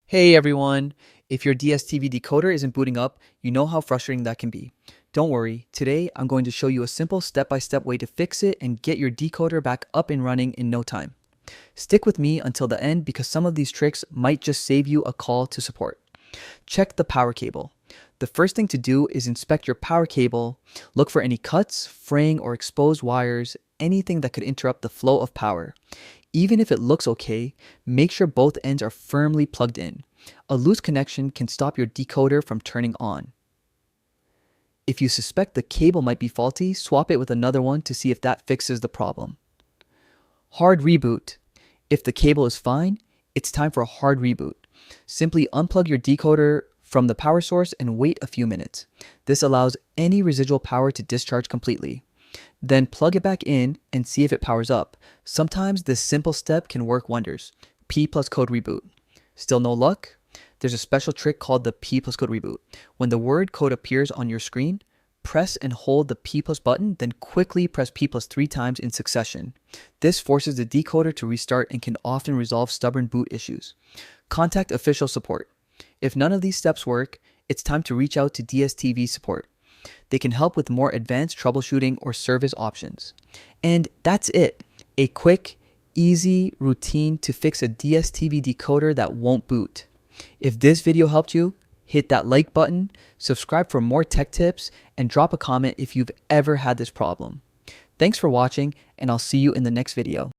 Hey everyone! If your DSTV decoder isn't booting up, you know how frustrating that can be. Don't worry, today I'm going to show you a simple step-by-step way to fix it and get your decoder back up and running in no time. Stick with me until the end because some of these tricks might just save you a call to support. Check the power cable. The first thing to do is inspect your power cable. Look for any cuts, fraying, or exposed wires, anything that could interrupt the flow of power. Even if it looks okay, make sure both ends are firmly plugged in. A loose connection can stop your decoder from turning on. If you suspect the cable might be faulty, swap it with another one to see if that fixes the problem. Hard reboot. If the cable is fine, it's time for a hard reboot. Simply unplug your decoder from the power source and wait a few minutes. This allows any residual power to discharge completely. Then plug it back in and see if it powers up. Sometimes this simple step can work wonders. P plus code reboot. Still no luck? There's a special trick called the P plus code reboot. When the word code appears on your screen, press and hold the P plus button, then quickly press P plus 3 times in succession. This forces the decoder to restart and can often resolve stubborn boot issues. Contact official support. If none of these steps work, it's time to reach out to DSTV support. They can help with more advanced troubleshooting or service options. And that's it. A quick, easy routine to fix a DSTV decoder that won't boot. If this video helped you, hit that like button, subscribe for more tech tips, and drop a comment if you've ever had this problem. Thanks for watching, and I'll see you in the next video.